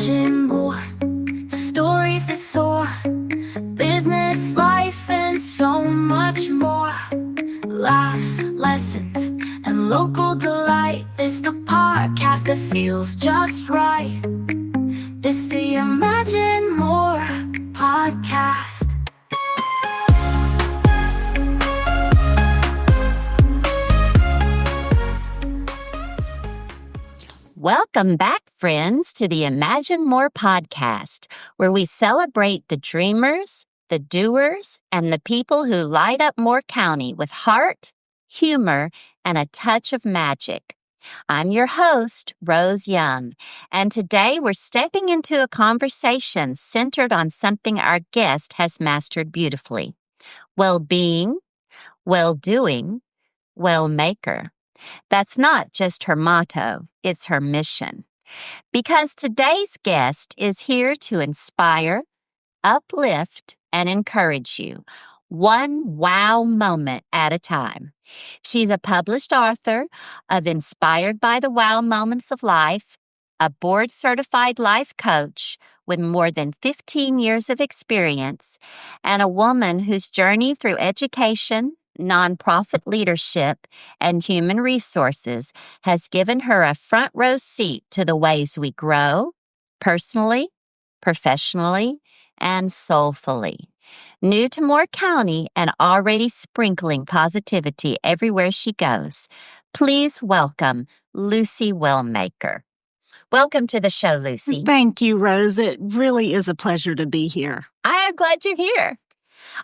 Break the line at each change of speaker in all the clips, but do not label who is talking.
imagine more. Stories that soar, business, life, and so much more. Laughs, lessons, and local delight. It's the podcast that feels just right. It's the Imagine More podcast.
Welcome back, friends, to the Imagine More podcast, where we celebrate the dreamers, the doers, and the people who light up Moore County with heart, humor, and a touch of magic. I'm your host, Rose Young, and today we're stepping into a conversation centered on something our guest has mastered beautifully: well-being, well-doing, well-maker. That's not just her motto, it's her mission. Because today's guest is here to inspire, uplift, and encourage you, one wow moment at a time. She's a published author of Inspired by the Wow Moments of Life, a board-certified life coach with more than 15 years of experience, and a woman whose journey through education, nonprofit leadership, and human resources has given her a front row seat to the ways we grow personally, professionally, and soulfully. New to Moore County and already sprinkling positivity everywhere she goes, please welcome Lucy Wellmaker. Welcome to the show, Lucy.
Thank you, Rose. It really is a pleasure to be here.
I am glad you're here.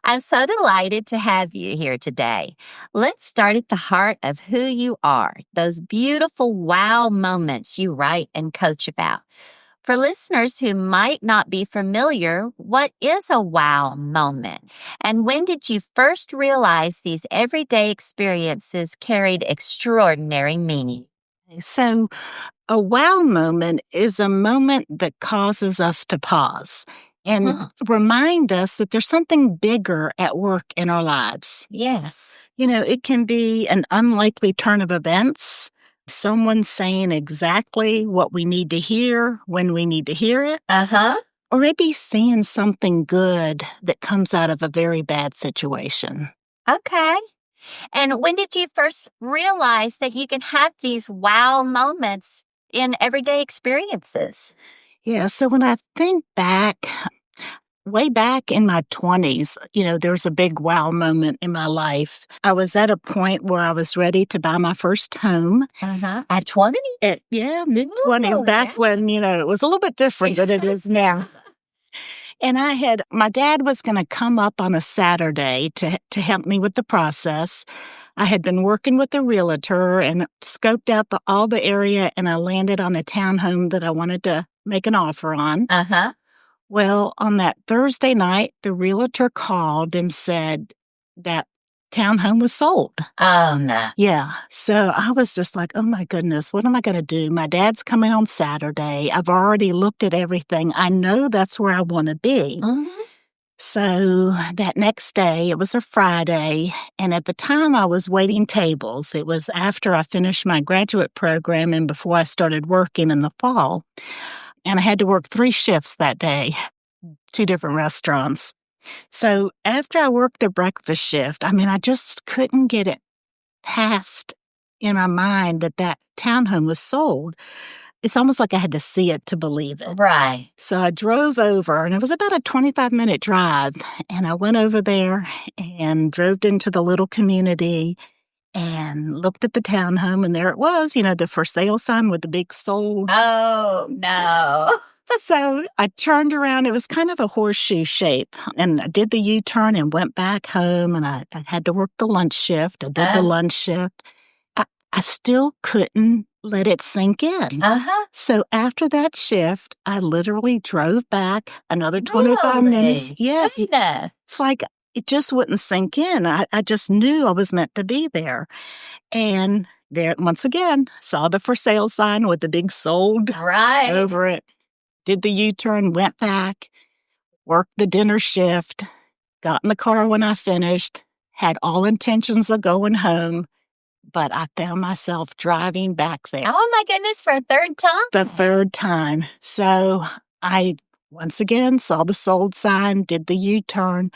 I'm so delighted to have you here today. Let's start at the heart of who you are, those beautiful wow moments you write and coach about. For listeners who might not be familiar, what is a wow moment? And when did you first realize these everyday experiences carried extraordinary meaning?
So, a wow moment is a moment that causes us to pause and remind us that there's something bigger at work in our lives.
Yes.
You know, it can be an unlikely turn of events, someone saying exactly what we need to hear when we need to hear it, or maybe seeing something good that comes out of a very bad situation.
Okay. And when did you first realize that you can have these wow moments in everyday experiences?
Yeah, so when I think back, way back in my 20s, there was a big wow moment in my life. I was at a point where I was ready to buy my first home.
At 20?
Mid-20s, back when, it was a little bit different than it is now. And my dad was going to come up on a Saturday to help me with the process. I had been working with a realtor and scoped out all the area, and I landed on a townhome that I wanted to make an offer on. Well, on that Thursday night, the realtor called and said that townhome was sold.
Oh, no.
Yeah. So I was just like, oh my goodness, what am I going to do? My dad's coming on Saturday. I've already looked at everything. I know that's where I want to be. So that next day, it was a Friday, and at the time I was waiting tables. It was after I finished my graduate program and before I started working in the fall. And I had to work 3 shifts that day, 2 different restaurants. So after I worked the breakfast shift, I just couldn't get it past in my mind that townhome was sold. It's almost like I had to see it to believe it.
Right.
So I drove over, and it was about a 25-minute drive, and I went over there and drove into the little community and looked at the townhome, and there it was, the for sale sign with the big sold.
Oh, no.
So I turned around. It was kind of a horseshoe shape, and I did the U-turn and went back home, and I had to work the lunch shift. I did the lunch shift. I still couldn't let it sink in. So after that shift, I literally drove back another 25 minutes. Yes. It's like it just wouldn't sink in. I just knew I was meant to be there. And there, once again, saw the for sale sign with the big sold over it. Did the U-turn, went back, worked the dinner shift, got in the car when I finished, had all intentions of going home, but I found myself driving back there.
Oh, my goodness, for a third time?
The third time. So I once again saw the sold sign, did the U-turn,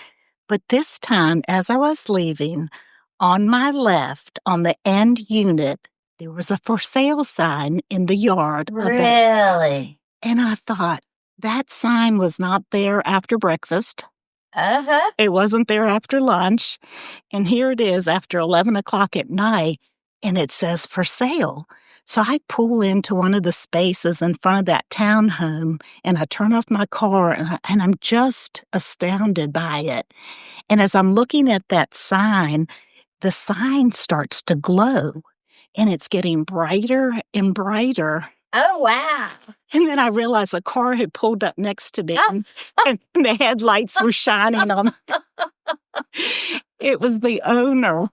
but this time as I was leaving, on my left, on the end unit, there was a for sale sign in the yard.
Really?
And I thought, that sign was not there after breakfast.
Uh-huh.
It wasn't there after lunch. And here it is after 11 o'clock at night, and it says for sale. So I pull into one of the spaces in front of that townhome, and I turn off my car, and I'm just astounded by it. And as I'm looking at that sign, the sign starts to glow, and it's getting brighter and brighter.
Oh, wow.
And then I realized a car had pulled up next to me, and the headlights were shining on. It was the owner.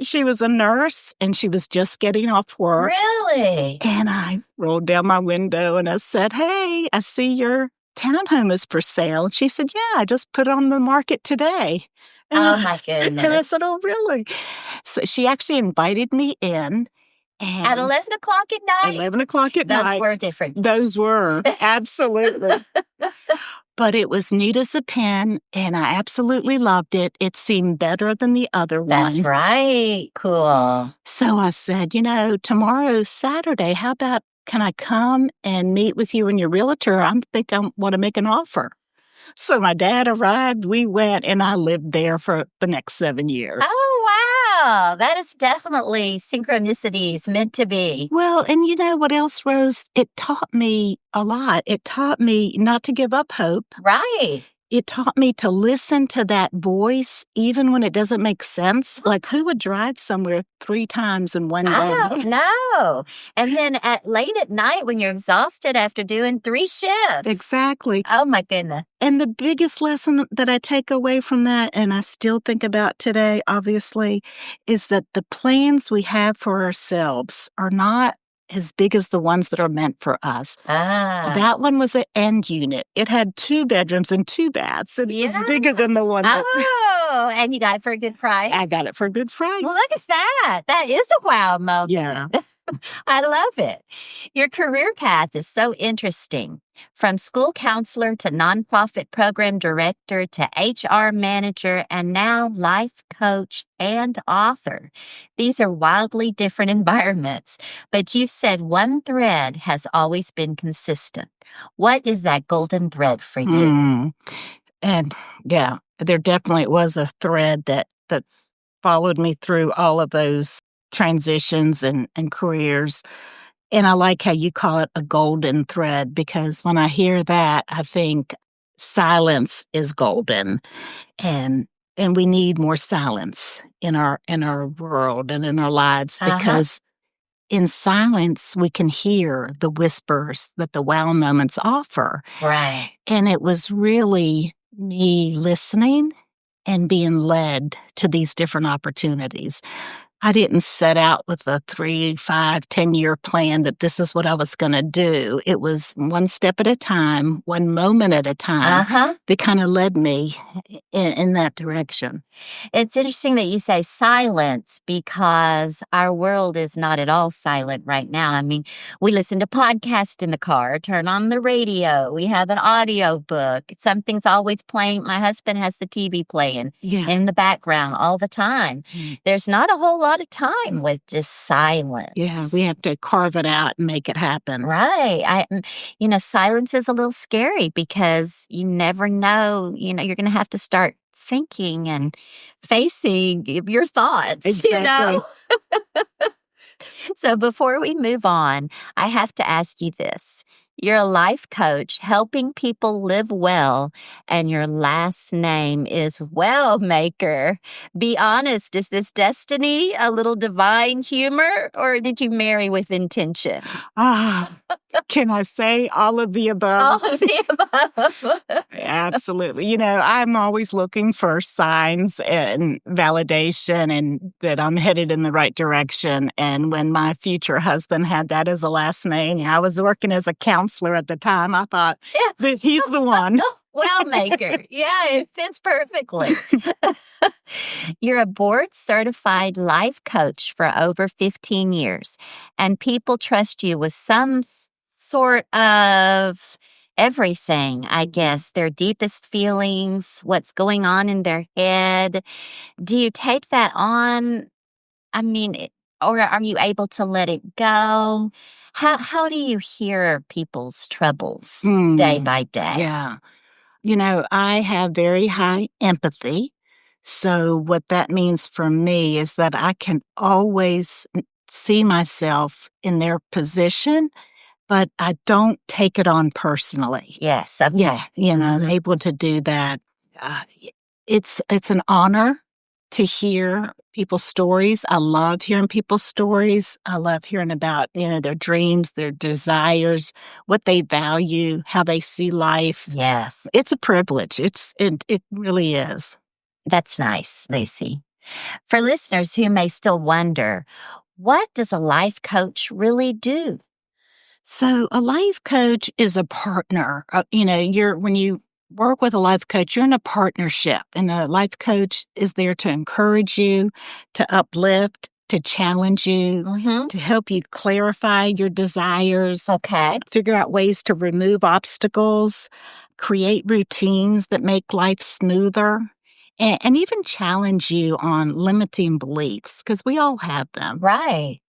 She was a nurse, and she was just getting off work.
Really?
And I rolled down my window, and I said, "Hey, I see your townhome is for sale." And she said, "Yeah, I just put it on the market today." And
Oh, my goodness.
And I said, "Oh, really?" So she actually invited me in. And
At 11 o'clock at night?
11 o'clock at night.
Those were different.
Those were, absolutely. But it was neat as a pin, and I absolutely loved it. It seemed better than the other one.
That's right. Cool.
So I said, tomorrow's Saturday. How about, can I come and meet with you and your realtor? I want to make an offer. So my dad arrived, we went, and I lived there for the next 7 years.
Oh, wow. That is definitely synchronicities meant to be.
Well, and you know what else, Rose? It taught me a lot. It taught me not to give up hope.
Right.
It taught me to listen to that voice, even when it doesn't make sense. Like, who would drive somewhere 3 times in one day?
I don't know. And then late at night when you're exhausted after doing 3 shifts.
Exactly.
Oh, my goodness.
And the biggest lesson that I take away from that, and I still think about today, obviously, is that the plans we have for ourselves are not as big as the ones that are meant for us. That one was an end unit. It had 2 bedrooms and 2 baths, and it was bigger than the one.
And you got it for a good price?
I got it for a good price.
Well, look at that. That is a wow moment.
Yeah.
I love it. Your career path is so interesting. From school counselor to nonprofit program director to HR manager and now life coach and author. These are wildly different environments, but you said one thread has always been consistent. What is that golden thread for you?
And yeah, there definitely was a thread that followed me through all of those transitions and careers. And I like how you call it a golden thread, because when I hear that, I think silence is golden, and we need more silence in our world and in our lives, because in silence we can hear the whispers that the wow moments offer.
Right.
And it was really me listening and being led to these different opportunities. I didn't set out with a 3, 5, 10-year plan that this is what I was going to do. It was one step at a time, one moment at a time that kind of led me in that direction.
It's interesting that you say silence, because our world is not at all silent right now. I mean, we listen to podcasts in the car, turn on the radio, we have an audio book. Something's always playing. My husband has the TV playing in the background all the time. There's not a whole lot of time with just silence.
Yeah, we have to carve it out and make it happen.
Right. Silence is a little scary, because you never know, you're going to have to start thinking and facing your thoughts,
Exactly.
So before we move on, I have to ask you this. You're a life coach helping people live well, and your last name is Wellmaker. Be honest, is this destiny, a little divine humor, or did you marry with intention?
Can I say all of the above?
All of the above.
Absolutely. I'm always looking for signs and validation and that I'm headed in the right direction. And when my future husband had that as a last name, I was working as a counselor at the time. I thought that he's the one.
Wellmaker. Yeah, it fits perfectly. You're a board certified life coach for over 15 years, and people trust you with some sort of everything, I guess, their deepest feelings, what's going on in their head. Do you take that on? I mean, or are you able to let it go? How do you hear people's troubles day by day?
Yeah. I have very high empathy. So, what that means for me is that I can always see myself in their position, but I don't take it on personally.
Yes. Okay.
Yeah, I'm able to do that. It's an honor to hear people's stories. I love hearing people's stories. I love hearing about, their dreams, their desires, what they value, how they see life.
Yes.
It's a privilege. It really is.
That's nice, Lucy. For listeners who may still wonder, what does a life coach really do?
So a life coach is a partner. When you work with a life coach, you're in a partnership, and a life coach is there to encourage you, to uplift, to challenge you, to help you clarify your desires,
Okay.
figure out ways to remove obstacles, create routines that make life smoother, and even challenge you on limiting beliefs, because we all have them.
Right.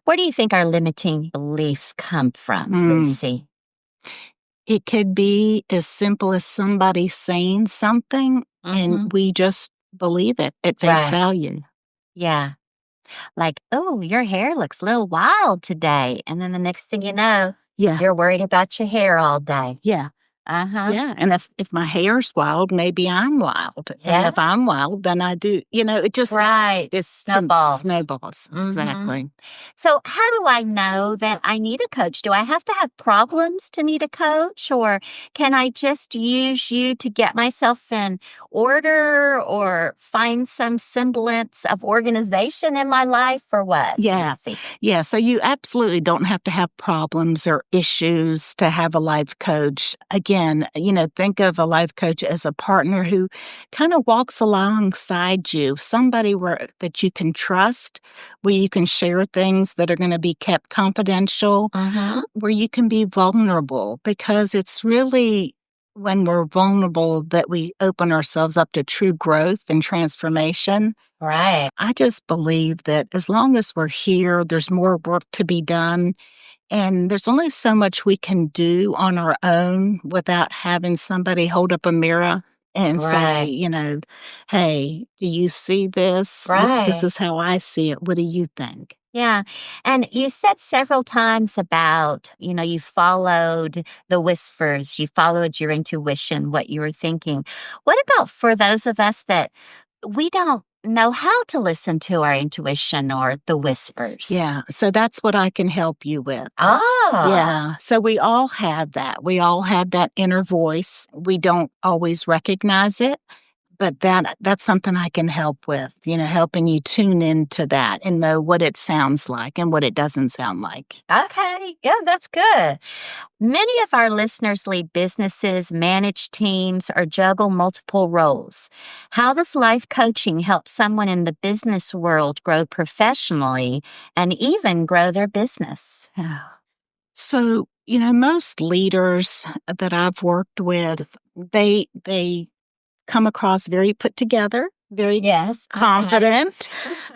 Where do you think our limiting beliefs come from, Lucy?
It could be as simple as somebody saying something and we just believe it at face value.
Yeah. Like, oh, your hair looks a little wild today. And then the next thing you know,
Yeah.
you're worried about your hair all day.
Yeah. Yeah. And if my hair's wild, maybe I'm wild. And if I'm wild, then I do, it just
Snowballs.
Snowballs. Exactly.
So how do I know that I need a coach? Do I have to have problems to need a coach, or can I just use you to get myself in order or find some semblance of organization in my life, or what?
Yeah. Yeah. So you absolutely don't have to have problems or issues to have a life coach. Again, think of a life coach as a partner who kind of walks alongside you, somebody that you can trust, where you can share things that are going to be kept confidential, where you can be vulnerable, because it's really when we're vulnerable that we open ourselves up to true growth and transformation.
Right.
I just believe that as long as we're here, there's more work to be done. And there's only so much we can do on our own without having somebody hold up a mirror and say, hey, do you see this? This is how I see it. What do you think?
Yeah. And you said several times about, you followed the whispers, you followed your intuition, what you were thinking. What about for those of us that we don't know how to listen to our intuition or the whispers?
Yeah. So that's what I can help you with.
Ah.
Yeah. So we all have that. We all have that inner voice. We don't always recognize it, but that's something I can help with, helping you tune into that and know what it sounds like and what it doesn't sound like.
Okay. Yeah, that's good. Many of our listeners lead businesses, manage teams, or juggle multiple roles. How does life coaching help someone in the business world grow professionally and even grow their business?
So, most leaders that I've worked with, they come across very put together, very confident,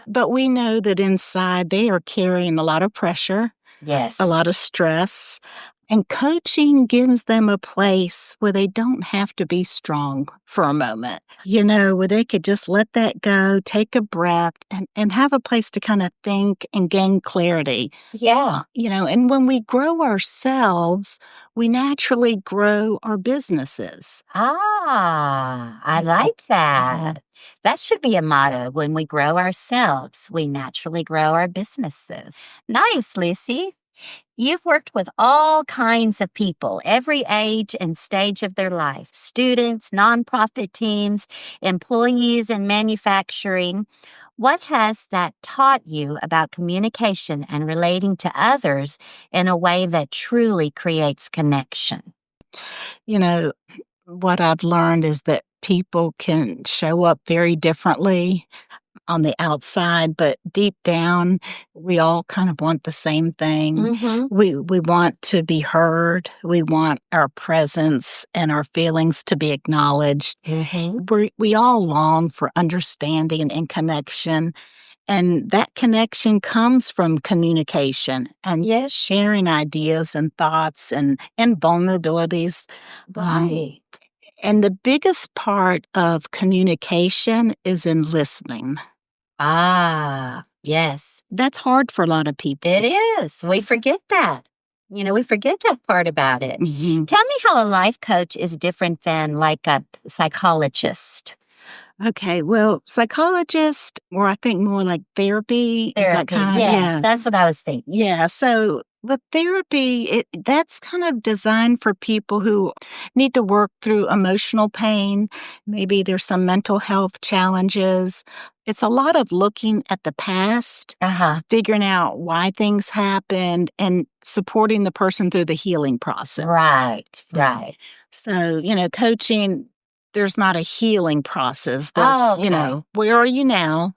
but we know that inside they are carrying a lot of pressure, a lot of stress, and coaching gives them a place where they don't have to be strong for a moment, where they could just let that go, take a breath, and have a place to kind of think and gain clarity.
Yeah.
And when we grow ourselves, we naturally grow our businesses.
Ah, I like that. That should be a motto. When we grow ourselves, we naturally grow our businesses. Nice, Lucy. You've worked with all kinds of people, every age and stage of their life, students, nonprofit teams, employees in manufacturing. What has that taught you about communication and relating to others in a way that truly creates connection?
what I've learned is that people can show up very differently on the outside, but deep down, we all kind of want the same thing.
Mm-hmm.
We want to be heard. We want our presence and our feelings to be acknowledged.
Mm-hmm.
We all long for understanding and connection. And that connection comes from communication and
Yes.
sharing ideas and thoughts and vulnerabilities.
Right.
And the biggest part of communication is in listening.
Ah, yes.
That's hard for a lot of people.
It is. We forget that. We forget that part about it.
Mhm.
Tell me how a life coach is different than like a psychologist.
Okay, well, psychologist, or I think more like therapy. Is that
Therapy.
kind of,
Yes,
yeah.
that's what I was thinking.
Yeah, so with therapy, that's kind of designed for people who need to work through emotional pain. Maybe there's some mental health challenges. It's a lot of looking at the past,
Uh-huh.
figuring out why things happened, and supporting the person through the healing process.
Right, right.
So, coaching, there's not a healing process. There's,
Oh, okay.
where are you now?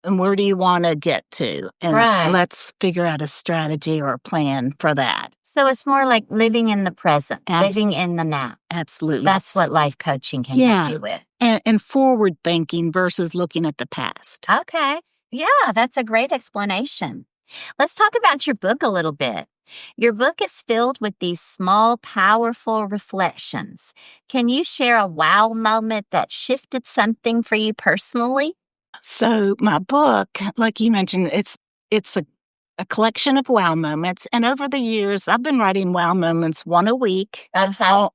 And where do you want to get to? And
Right.
let's figure out a strategy or a plan for that.
So it's more like living in the present,
Abs-
living in the now.
Absolutely.
That's what life coaching can help you with.
And forward thinking versus looking at the past.
Okay. Yeah, that's a great explanation. Let's talk about your book a little bit. Your book is filled with these small, powerful reflections. Can you share a wow moment that shifted something for you personally?
So my book, like you mentioned, it's a collection of wow moments. And over the years, I've been writing wow moments, one a week.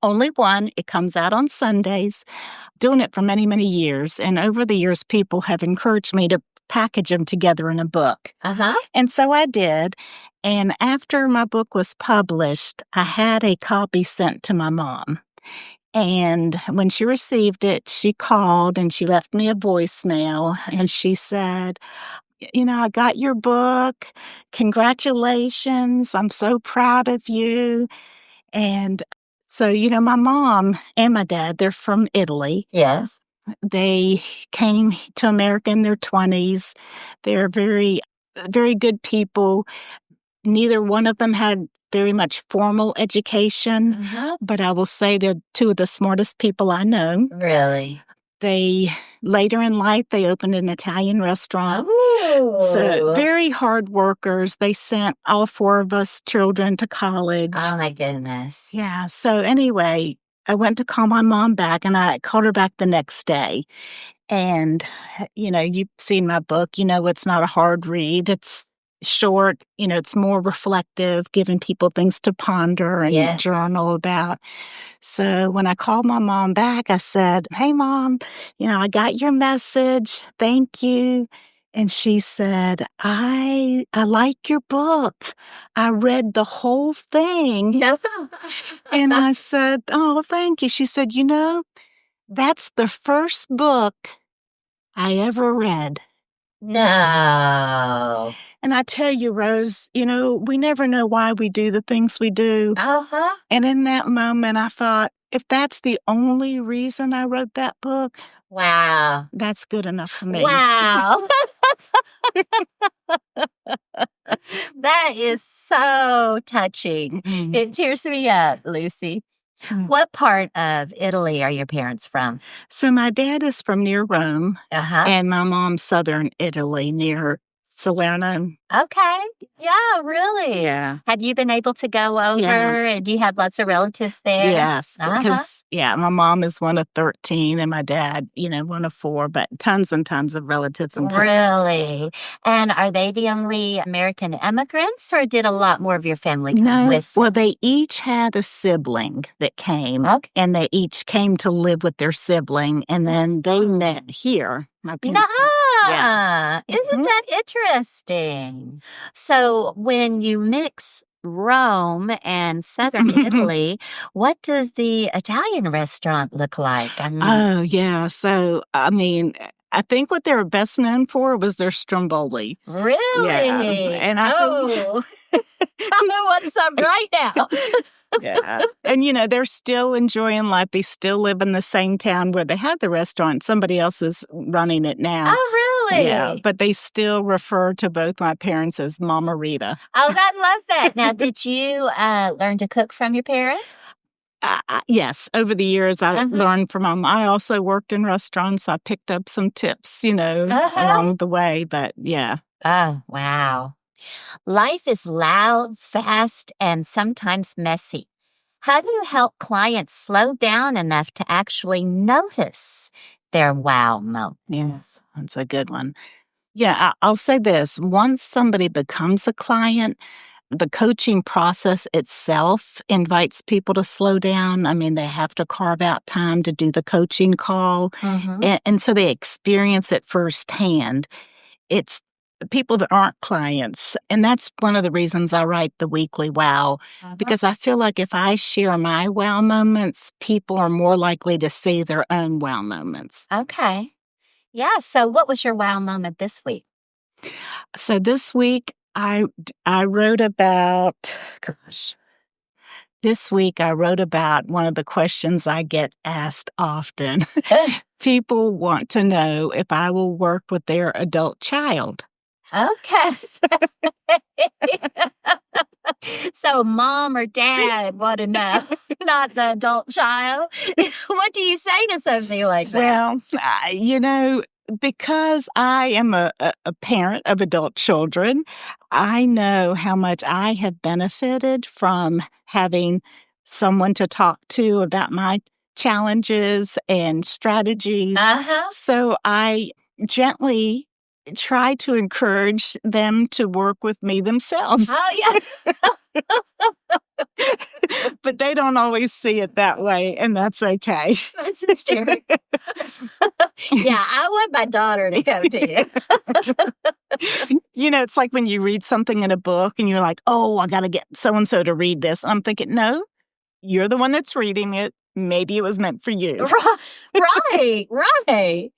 Only one. It comes out on Sundays. Doing it for many, many years. And over the years, people have encouraged me to package them together in a book. And so I did. And after my book was published, I had a copy sent to my mom. And when she received it, she called and she left me a voicemail. And she said, I got your book. Congratulations. I'm so proud of you. And so, my mom and my dad, they're from Italy.
Yes.
They came to America in their 20s. They're very, very good people. Neither one of them had very much formal education, but I will say they're two of the smartest people I know.
Really?
Later in life, they opened an Italian restaurant.
Ooh.
So very hard workers. They sent all four of us children to college.
Oh, my goodness.
Yeah. So anyway, I went to call my mom back and I called her back the next day. And, you've seen my book. It's not a hard read. It's short. It's more reflective, giving people things to ponder and journal about. So when I called my mom back, I said, "Hey, Mom, I got your message. Thank you." And she said, I like your book. I read the whole thing. And I said, "Oh, thank you." She said, "That's the first book I ever read."
No.
And I tell you, Rose, we never know why we do the things we do. And in that moment, I thought, if that's the only reason I wrote that book,
wow,
that's good enough for me.
Wow. That is so touching.
Mhm.
It tears me up, Lucy. What part of Italy are your parents from?
So my dad is from near Rome,
Uh-huh.
and my mom's southern Italy near Salerno.
Okay. Yeah, really?
Yeah.
Have you been able to go over?
Yeah.
And do you have lots of relatives there?
Yes, because, my mom is one of 13 and my dad, one of 4, but tons and tons of relatives and cousins.
Really? And are they the only American immigrants, or did a lot more of your family come with them?
Well, they each had a sibling that came,
Okay.
and they each came to live with their sibling, and then they met here. My parents.
Nuh-uh. Isn't that interesting? So when you mix Rome and southern Italy, what does the Italian restaurant look like?
Oh, yeah. So, I think what they were best known for was their stromboli.
Really?
Yeah. And I
Oh,
don't know
want some right now.
Yeah. And, they're still enjoying life. They still live in the same town where they had the restaurant. Somebody else is running it now.
Oh, really?
Yeah. But they still refer to both my parents as Mama Rita.
Oh, I love that. Now, did you learn to cook from your parents?
Yes. Over the years, I
Uh-huh.
learned from them. I also worked in restaurants. I picked up some tips, along the way. But yeah.
Oh, wow. Life is loud, fast, and sometimes messy. How do you help clients slow down enough to actually notice their wow moment?
Yes. That's a good one. Yeah. I'll say this. Once somebody becomes a client, the coaching process itself invites people to slow down. I mean, they have to carve out time to do the coaching call.
Mm-hmm.
And so they experience it firsthand. It's people that aren't clients. And that's one of the reasons I write the weekly wow, because I feel like if I share my wow moments, people are more likely to say their own wow moments.
Okay. Yeah. So what was your wow moment this week?
So this week, I wrote about, this week I wrote about one of the questions I get asked often. People want to know if I will work with their adult child.
Okay. So mom or dad want to know, not the adult child. What do you say to something like that?
Well, because I am a parent of adult children, I know how much I have benefited from having someone to talk to about my challenges and strategies.
Uh-huh.
So I gently try to encourage them to work with me themselves.
Oh, yeah.
But they don't always see it that way, and that's okay.
That's hysterical. Yeah, I want my daughter to come to you.
It's like when you read something in a book and you're like, oh, I got to get so-and-so to read this. I'm thinking, no, you're the one that's reading it. Maybe it was meant for you.
Right, right.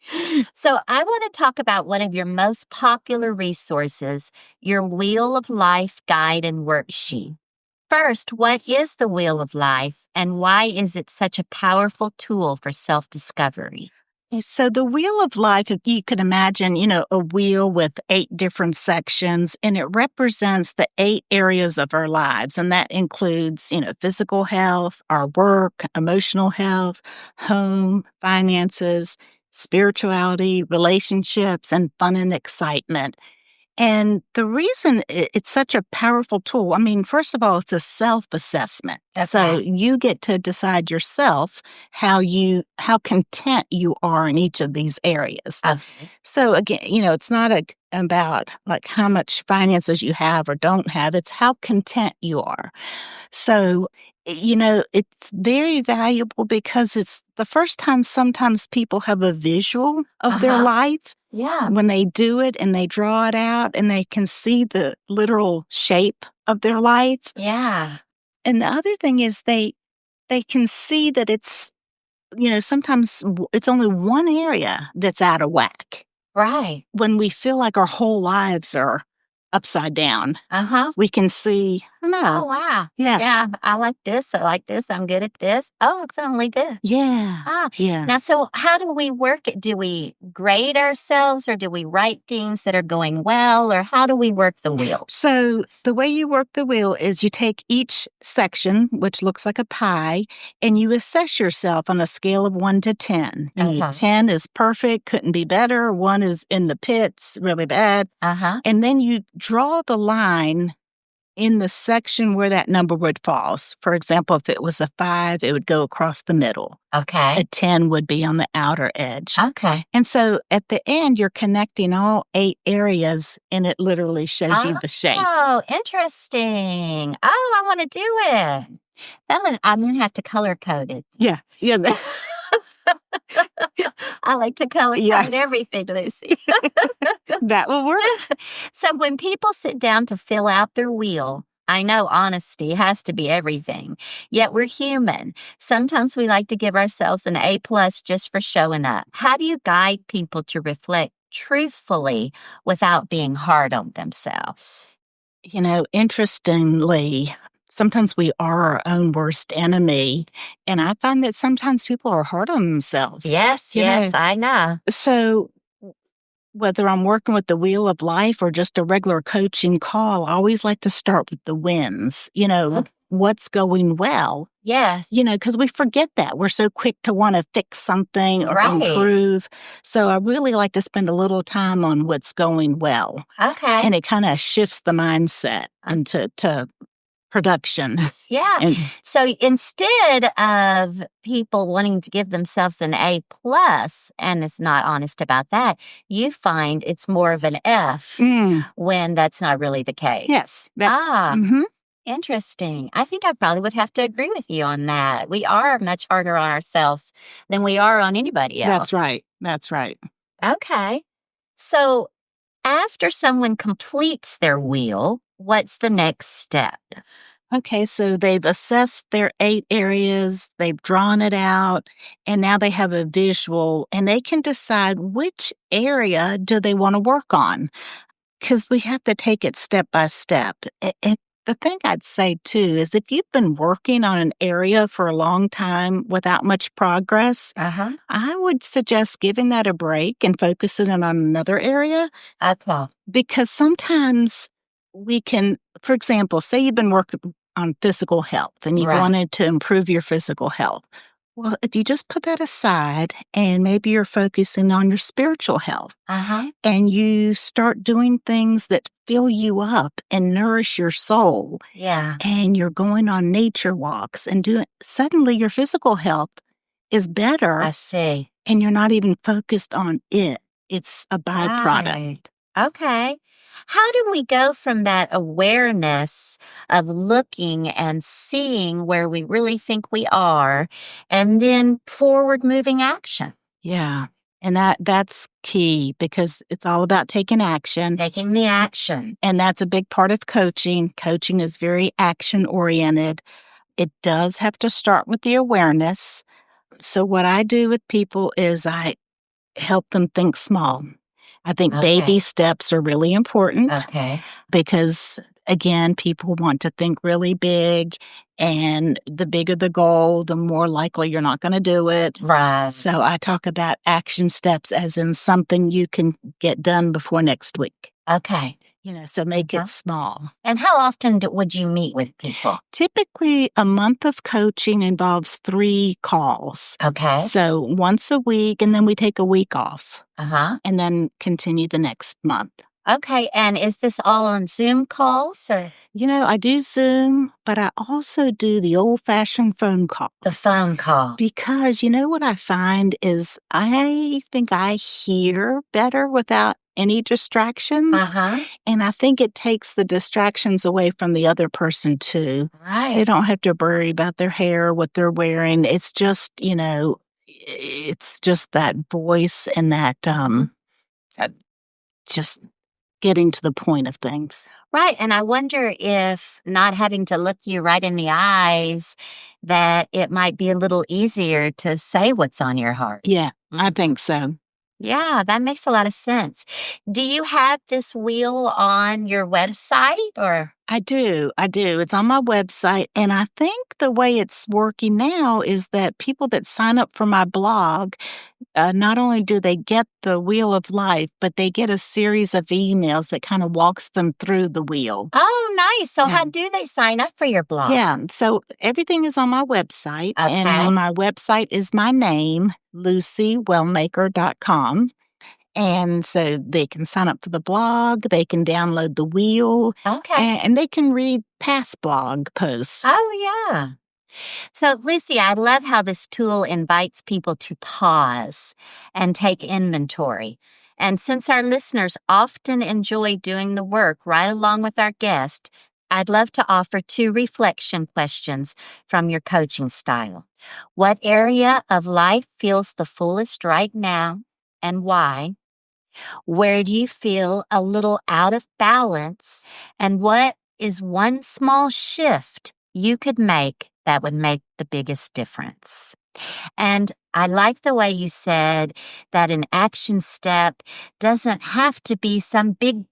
So I want to talk about one of your most popular resources, your Wheel of Life guide and worksheet. First, what is the Wheel of Life and why is it such a powerful tool for self-discovery?
So the Wheel of Life, if you could imagine, a wheel with 8 different sections, and it represents the 8 areas of our lives. And that includes, physical health, our work, emotional health, home, finances, spirituality, relationships, and fun and excitement. And the reason it's such a powerful tool, I mean, first of all, it's a self-assessment.
Okay.
So you get to decide yourself how content you are in each of these areas.
Okay.
So again, it's not about like how much finances you have or don't have. It's how content you are. So, it's very valuable because it's the first time sometimes people have a visual of their life.
Yeah.
When they do it and they draw it out and they can see the literal shape of their life.
Yeah.
And the other thing is they can see that it's, sometimes it's only one area that's out of whack.
Right.
When we feel like our whole lives are upside down, we can see,
Oh, wow.
Yeah.
Yeah, I like this. I like this. I'm good at this. Oh, it's only this.
Yeah. Yeah.
Now, so how do we work it? Do we grade ourselves or do we write things that are going well or how do we work the wheel?
So the way you work the wheel is you take each section, which looks like a pie, and you assess yourself on a scale of 1 to 10. And 10 is perfect, couldn't be better. 1 is in the pits, really bad. And then you draw the line in the section where that number would fall. For example, if it was a 5, it would go across the middle.
Okay.
A 10 would be on the outer edge.
Okay.
And so at the end, you're connecting all 8 areas, and it literally shows you the shape.
Oh, interesting. Oh, I want to do it. I'm going to have to color code it.
Yeah. Yeah.
I like to color code everything, Lucy.
That will work.
So when people sit down to fill out their wheel, I know honesty has to be everything, yet we're human. Sometimes we like to give ourselves an A+ just for showing up. How do you guide people to reflect truthfully without being hard on themselves?
Interestingly, sometimes we are our own worst enemy. And I find that sometimes people are hard on themselves.
Yes, yes, I know.
So whether I'm working with the wheel of life or just a regular coaching call, I always like to start with the wins,
Okay.
what's going well,
Yes.
because we forget that. We're so quick to want to fix something or
Right.
improve. So I really like to spend a little time on what's going well.
Okay.
And it kind of shifts the mindset into production.
Yeah.
And
So instead of people wanting to give themselves an A plus and it's not honest about that, you find it's more of an F when that's not really the case.
yes.
Interesting. I think I probably would have to agree with you on that. We are much harder on ourselves than we are on anybody else.
That's right. That's right.
Okay. So after someone completes their wheel, what's the next step?
Okay, so they've assessed their 8 areas, they've drawn it out, and now they have a visual, and they can decide which area do they want to work on, because we have to take it step by step. And the thing I'd say too is if you've been working on an area for a long time without much progress, I would suggest giving that a break and focusing on another area.
Okay.
Because sometimes we can, for example, say you've been working on physical health and you've
Right.
wanted to improve your physical health. Well, if you just put that aside and maybe you're focusing on your spiritual health and you start doing things that fill you up and nourish your soul, and you're going on nature walks and suddenly your physical health is better.
I see.
And you're not even focused on it. It's a byproduct.
Right. Okay. How do we go from that awareness of looking and seeing where we really think we are and then forward moving action?
Yeah. And that's key because it's all about taking action.
Taking the action.
And that's a big part of coaching. Coaching is very action oriented. It does have to start with the awareness. So what I do with people is I help them think small. I think baby steps are really important because, again, people want to think really big, and the bigger the goal, the more likely you're not going to do it.
Right.
So I talk about action steps as in something you can get done before next week.
Okay.
So make it small.
And how often would you meet with people?
Typically, a month of coaching involves 3 calls.
Okay.
So once a week, and then we take a week off. And then continue the next month.
Okay. And is this all on Zoom calls? Or?
I do Zoom, but I also do the old-fashioned phone call.
The phone call.
Because what I find is I think I hear better without any distractions. And I think it takes the distractions away from the other person too.
Right.
They don't have to worry about their hair, what they're wearing. It's just, it's just that voice and that just getting to the point of things.
Right. And I wonder if not having to look you right in the eyes, that it might be a little easier to say what's on your heart.
Yeah, I think so.
Yeah, that makes a lot of sense. Do you have this wheel on your website or?
I do. It's on my website. And I think the way it's working now is that people that sign up for my blog, not only do they get the Wheel of Life, but they get a series of emails that kind of walks them through the wheel.
Oh, nice. So how do they sign up for your blog?
Yeah. So everything is on my website.
Okay.
And on my website is my name, lucywellmaker.com. And so they can sign up for the blog, they can download the wheel, and they can read past blog posts.
Oh, yeah. So, Lucy, I love how this tool invites people to pause and take inventory. And since our listeners often enjoy doing the work right along with our guest, I'd love to offer 2 reflection questions from your coaching style. What area of life feels the fullest right now and why? Where do you feel a little out of balance? And what is one small shift you could make that would make the biggest difference? And I like the way you said that an action step doesn't have to be some big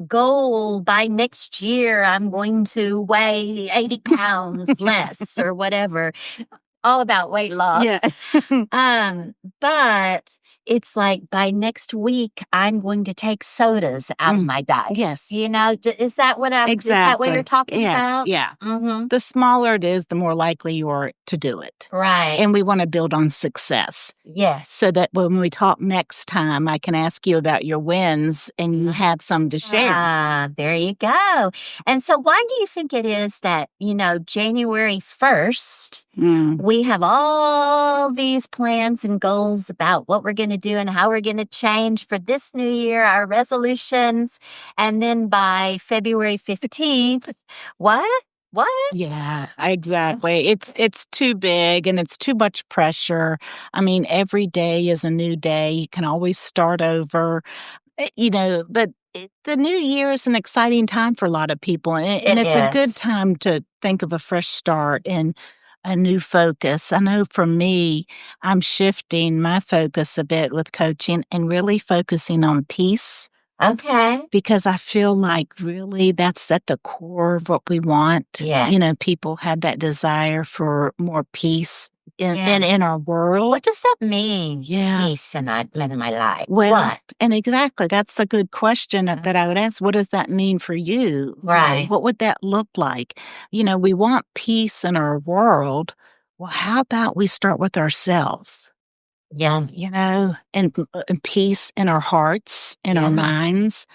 goal. By next year, I'm going to weigh 80 pounds less or whatever. All about weight loss.
Yeah.
But it's like by next week, I'm going to take sodas out of my diet.
Yes.
You know, is that what is that what you're talking about?
Yeah.
Mm-hmm.
The smaller it is, the more likely you are to do it.
Right.
And we want to build on success.
Yes.
So that when we talk next time, I can ask you about your wins and you have some to share.
There you go. And so why do you think it is that, January 1st, we have all these plans and goals about what we're going to do and how we're going to change for this new year, our resolutions. And then by February 15th, what?
Yeah, exactly. It's too big and it's too much pressure. I mean, every day is a new day. You can always start over, but the new year is an exciting time for a lot of people. And it's a good time to think of a fresh start and a new focus. I know for me, I'm shifting my focus a bit with coaching and really focusing on peace.
Okay.
Because I feel like really that's at the core of what we want.
Yeah.
People have that desire for more peace in our world.
What does that mean?
Yeah.
Peace in my life.
Well,
what?
And exactly, that's a good question that I would ask. What does that mean for you?
Right.
What would that look like? We want peace in our world. Well, how about we start with ourselves?
Yeah.
And peace in our hearts, in our minds.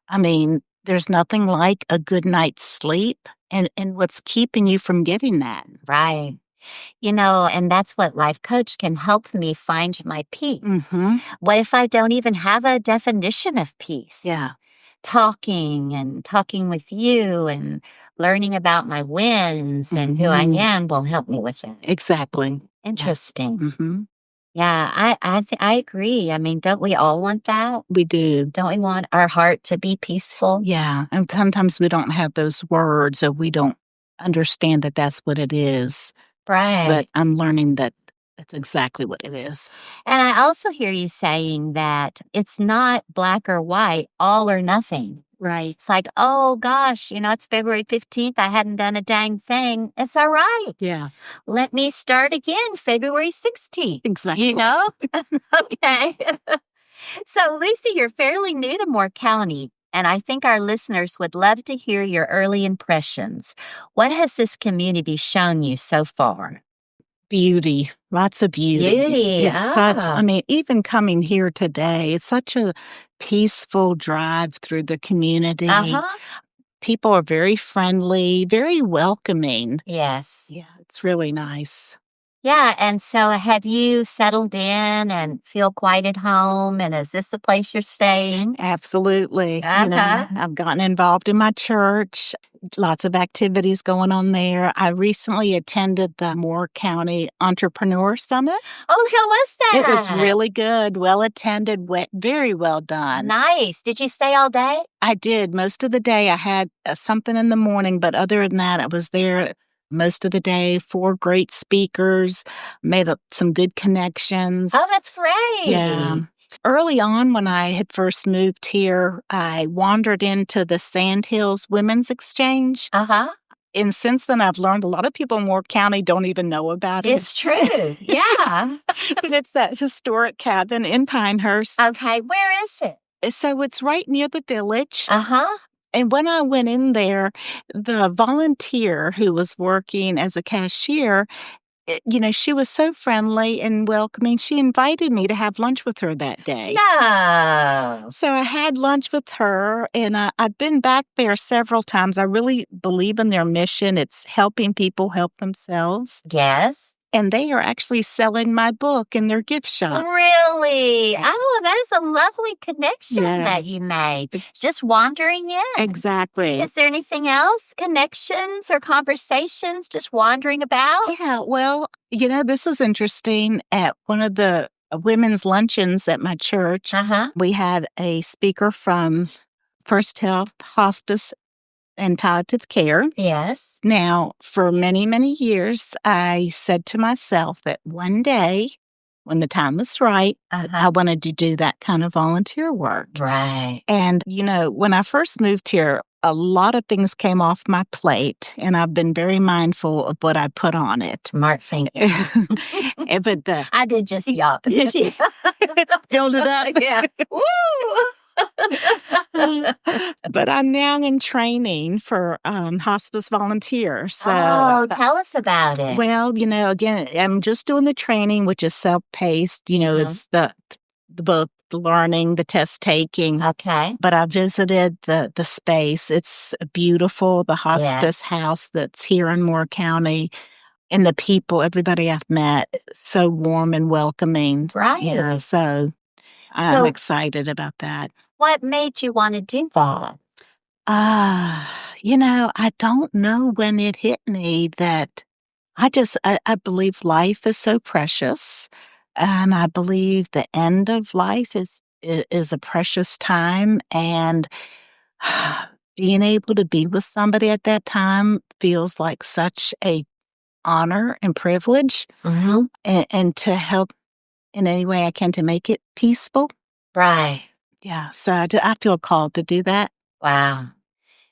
I mean, there's nothing like a good night's sleep and what's keeping you from getting that.
Right. And that's what life coach can help me find my peace.
Mm-hmm.
What if I don't even have a definition of peace?
Yeah.
Talking with you and learning about my wins and who I am will help me with that.
Exactly.
Interesting.
Mm-hmm.
Yeah, I agree. I mean, don't we all want that?
We do.
Don't we want our heart to be peaceful?
Yeah, and sometimes we don't have those words or we don't understand that that's what it is.
Right.
But I'm learning that that's exactly what it is.
And I also hear you saying that it's not black or white, all or nothing.
Right.
It's like, oh gosh, it's February 15th. I hadn't done a dang thing. It's all right.
Yeah.
Let me start again February 16th.
Exactly.
Okay. So, Lucy, you're fairly new to Moore County, and I think our listeners would love to hear your early impressions. What has this community shown you so far?
Beauty, lots of beauty. It's even coming here today, it's such a peaceful drive through the community. People are very friendly, very welcoming.
Yes.
Yeah, it's really nice.
Yeah, and so have you settled in and feel quite at home? And is this the place you're staying?
Absolutely. I've gotten involved in my church, lots of activities going on there. I recently attended the Moore County Entrepreneur Summit.
Oh, how was that?
It was really good, well attended, very well done.
Nice. Did you stay all day?
I did. Most of the day I had something in the morning, but other than that, I was there most of the day. 4 great speakers, made some good connections.
Oh, that's great.
Yeah. Early on, when I had first moved here, I wandered into the Sandhills Women's Exchange. And since then, I've learned a lot of people in Moore County don't even know about it.
It's true. Yeah.
But it's that historic cabin in Pinehurst.
Okay. Where is it?
So it's right near the village.
Uh-huh.
And when I went in there, the volunteer who was working as a cashier, she was so friendly and welcoming. She invited me to have lunch with her that day.
No.
So I had lunch with her, and I've been back there several times. I really believe in their mission. It's helping people help themselves.
Yes.
And they are actually selling my book in their gift shop.
Really? Oh, that is a lovely connection that you made. Just wandering in.
Exactly.
Is there anything else? Connections or conversations just wandering about?
Yeah, well, this is interesting. At one of the women's luncheons at my church, we had a speaker from First Health Hospice in palliative care.
Yes.
Now, for many, many years, I said to myself that one day, when the time was right, I wanted to do that kind of volunteer work.
Right.
And, when I first moved here, a lot of things came off my plate, and I've been very mindful of what I put on it.
Smart thinking.
But
I did just the opposite.
filled it up.
Yeah. Woo!
But I'm now in training for hospice volunteer.
So, tell us about it.
Well, again, I'm just doing the training, which is self-paced. It's the book, the learning, the test taking.
Okay.
But I visited the space. It's beautiful, the hospice house that's here in Moore County. And the people, everybody I've met, so warm and welcoming.
Right.
Yeah, so I'm excited about that.
What made you want to do that?
I don't know when it hit me that I believe life is so precious. And I believe the end of life is a precious time. And being able to be with somebody at that time feels like such a honor and privilege. And to help in any way I can to make it peaceful.
Right.
Yeah, so I feel called to do that.
Wow.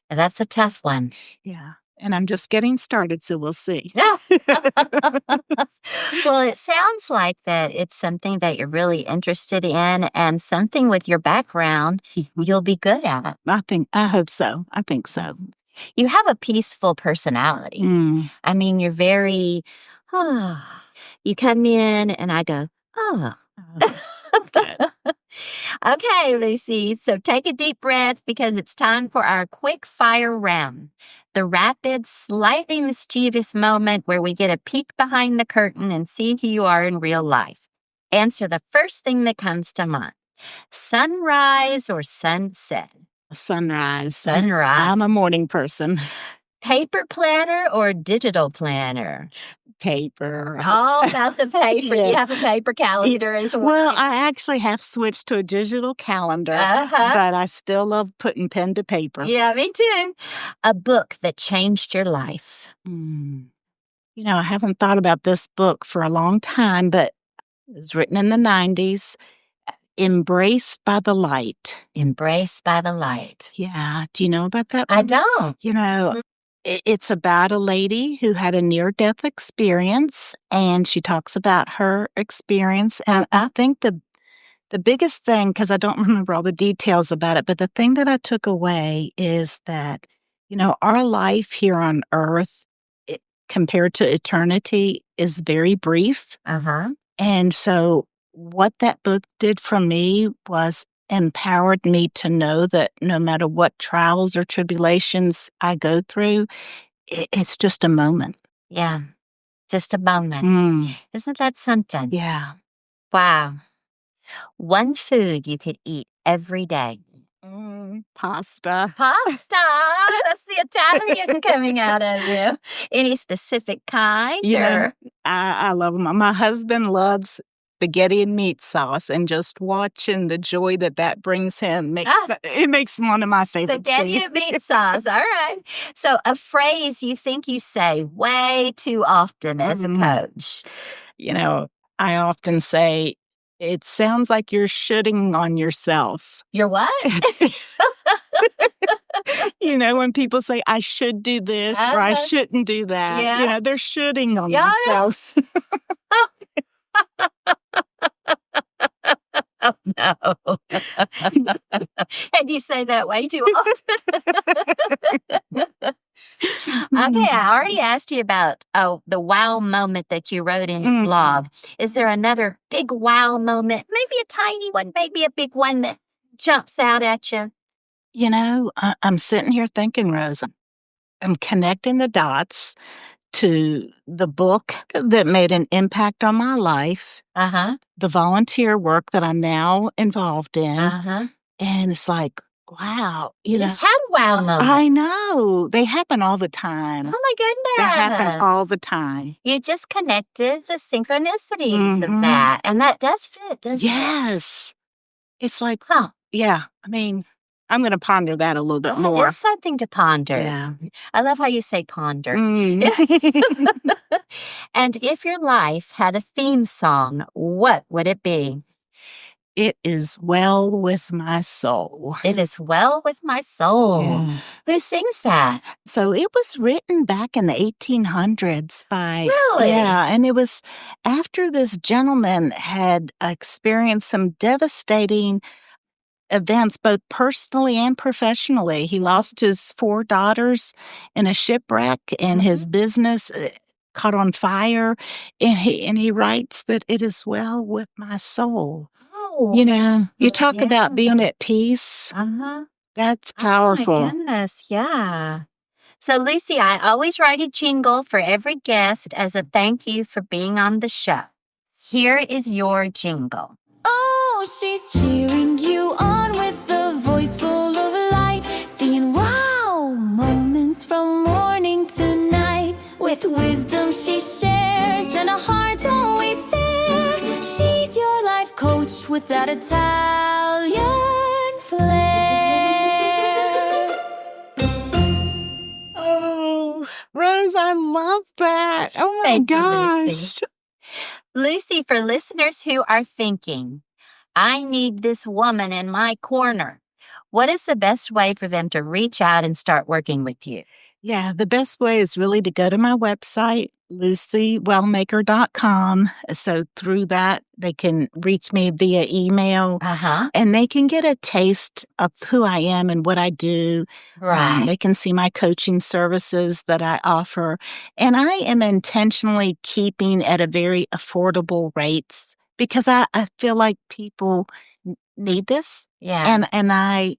That's a tough one.
Yeah, and I'm just getting started, so we'll see.
Well, it sounds like that it's something that you're really interested in and something with your background you'll be good at.
I hope so. I think so.
You have a peaceful personality. I mean, you're very, you come in and I go, Okay, Lucy. So take a deep breath because it's time for our quick fire round. The rapid, slightly mischievous moment where we get a peek behind the curtain and see who you are in real life. Answer the first thing that comes to mind. Sunrise or sunset?
Sunrise.
Sunrise.
I'm a morning person.
Paper planner or digital planner?
Paper.
All about the paper. You have a paper calendar as well.
Well, I actually have switched to a digital calendar, but I still love putting pen to paper.
Yeah, me too. A book that changed your life.
I haven't thought about this book for a long time, but it was written in the 90s. Embraced by the Light.
Embraced by the Light.
Yeah. Do you know about that?
I don't.
It's about a lady who had a near-death experience, and she talks about her experience. And I think the biggest thing, because I don't remember all the details about it, but the thing that I took away is that, our life here on earth, compared to eternity, is very brief. And so what that book did for me was empowered me to know that no matter what trials or tribulations I go through, it's just a moment.
Yeah, just a moment. Isn't that something?
Yeah.
Wow. One food you could eat every day.
Pasta.
Pasta! That's the Italian coming out of you. Any specific kind?
I love them. My husband loves spaghetti and meat sauce, and just watching the joy that brings him it makes one of my favorites.
Spaghetti and meat sauce. All right. So a phrase you think you say way too often as a coach.
I often say, it sounds like you're shitting on yourself.
You're what?
When people say, I should do this or I shouldn't do that, they're shitting on themselves.
Oh, no. And you say that way too often. Okay, I already asked you about the wow moment that you wrote in your blog. Is there another big wow moment? Maybe a tiny one, maybe a big one that jumps out at you?
I'm sitting here thinking, Rosa, I'm connecting the dots to the book that made an impact on my life, the volunteer work that I'm now involved in, and it's like, wow.
You just had a wow moment.
I know. They happen all the time.
Oh, my goodness.
They happen all the time.
You just connected the synchronicities of that, and that does fit, doesn't it?
Yes. It's like, yeah, I mean, I'm going to ponder that a little bit
That
more.
is something to ponder.
Yeah.
I love how you say ponder.
Mm.
And if your life had a theme song, what would it be?
It is well with my soul.
It is well with my soul.
Yeah.
Who sings that?
So it was written back in the 1800s by,
Really?
yeah, and it was after this gentleman had experienced some devastating events, both personally and professionally. He lost his 4 daughters in a shipwreck, and his business caught on fire. And he writes that it is well with my soul.
Oh,
You know, you talk
yeah.
about being at peace.
Uh-huh.
That's
Oh,
powerful.
my goodness. Yeah. So, Lucy, I always write a jingle for every guest as a thank you for being on the show. Here is your jingle.
Oh, she's cheering you on with a voice full of light, singing wow moments from morning to night. With wisdom she shares and a heart always there. She's your life coach with that Italian flair.
Oh, Rose, I love that. Oh my
Thank you,
gosh.
Lucy. Lucy, for listeners who are thinking, I need this woman in my corner, what is the best way for them to reach out and start working with you?
Yeah, the best way is really to go to my website, lucywellmaker.com. So through that, they can reach me via email.
Uh-huh.
And they can get a taste of who I am and what I do.
Right.
They can see my coaching services that I offer. And I am intentionally keeping at a very affordable rates because I feel like people need this.
Yeah.
And I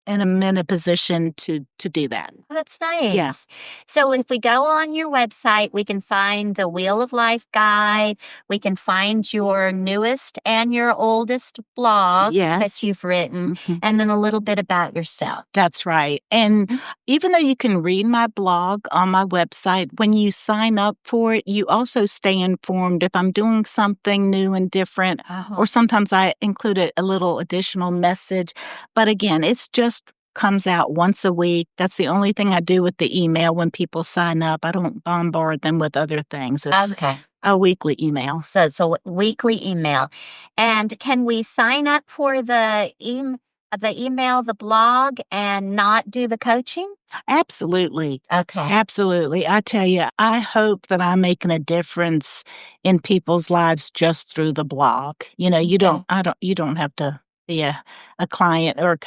am in a position to do that.
That's nice.
Yeah.
So if we go on your website, we can find the Wheel of Life guide. We can find your newest and your oldest blogs
Yes.
that you've written, and then a little bit about yourself.
That's right. And even though you can read my blog on my website, when you sign up for it, you also stay informed if I'm doing something new and different, or sometimes I include a little additional message. But again, it's just comes out once a week. That's the only thing I do with the email when people sign up. I don't bombard them with other things. It's a weekly email.
So it's a weekly email. And can we sign up for the email, the blog, and not do the coaching?
Absolutely.
Okay.
Absolutely. I tell you, I hope that I'm making a difference in people's lives just through the blog. You know, you don't have to be a client or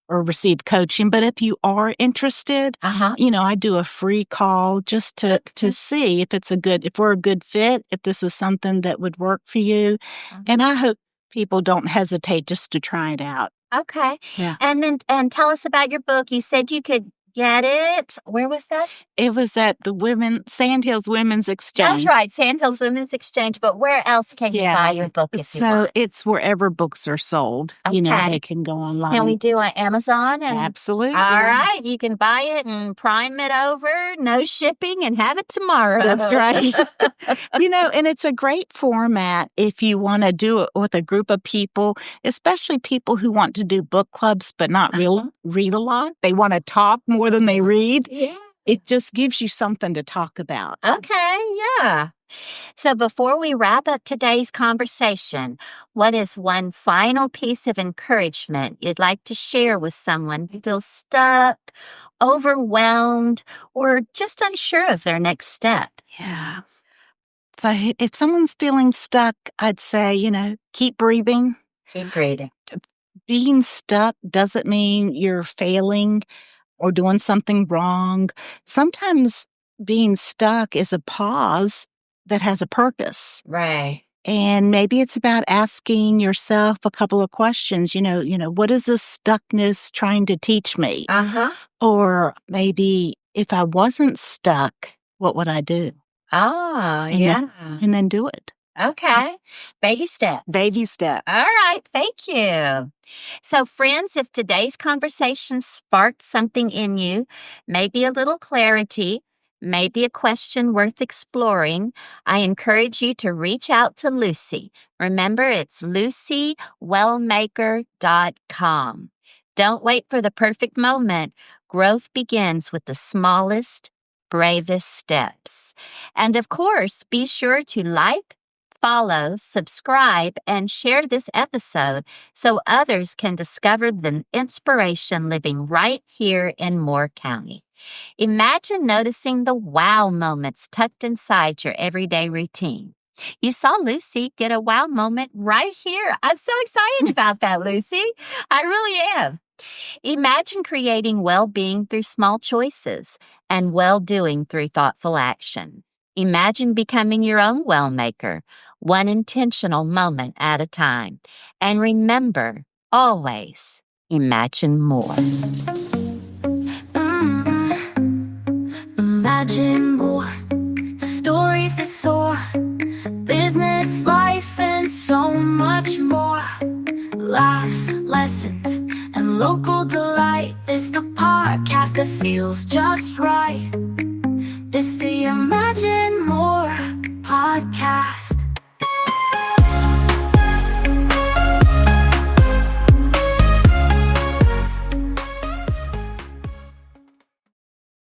or receive coaching. But if you are interested, I do a free call just to see if we're a good fit, if this is something that would work for you. And I hope people don't hesitate just to try it out.
Okay.
Yeah.
And tell us about your book. You said you could get it. Where was that?
It was at the Sandhills Women's Exchange.
That's right, Sandhills Women's Exchange. But where else can you buy your book if you want?
It's wherever books are sold.
Okay.
They can go online.
Can we do an Amazon?
Absolutely.
All right. You can buy it and prime it over, no shipping, and have it tomorrow.
That's right. And it's a great format if you want to do it with a group of people, especially people who want to do book clubs but not read a lot. They want to talk more than they read.
Yeah.
It just gives you something to talk about.
Okay, yeah. So before we wrap up today's conversation, what is one final piece of encouragement you'd like to share with someone who feels stuck, overwhelmed, or just unsure of their next step?
Yeah. So if someone's feeling stuck, I'd say, keep breathing.
Keep breathing.
Being stuck doesn't mean you're failing or doing something wrong. Sometimes being stuck is a pause that has a purpose.
Right.
And maybe it's about asking yourself a couple of questions. What is this stuckness trying to teach me? Or maybe if I wasn't stuck, what would I do? And then do it.
Okay. Baby steps.
Baby step.
All right. Thank you. So, friends, if today's conversation sparked something in you, maybe a little clarity, maybe a question worth exploring, I encourage you to reach out to Lucy. Remember, it's lucywellmaker.com. Don't wait for the perfect moment. Growth begins with the smallest, bravest steps. And of course, be sure to like, follow, subscribe, and share this episode so others can discover the inspiration living right here in Moore County. Imagine noticing the wow moments tucked inside your everyday routine. You saw Lucy get a wow moment right here. I'm so excited about that, Lucy. I really am. Imagine creating well-being through small choices and well-doing through thoughtful action. Imagine becoming your own well-maker, one intentional moment at a time. And remember, always imagine more.
Imagine more stories that soar, business, life, and so much more. Laughs, lessons, and local delight is the podcast that feels just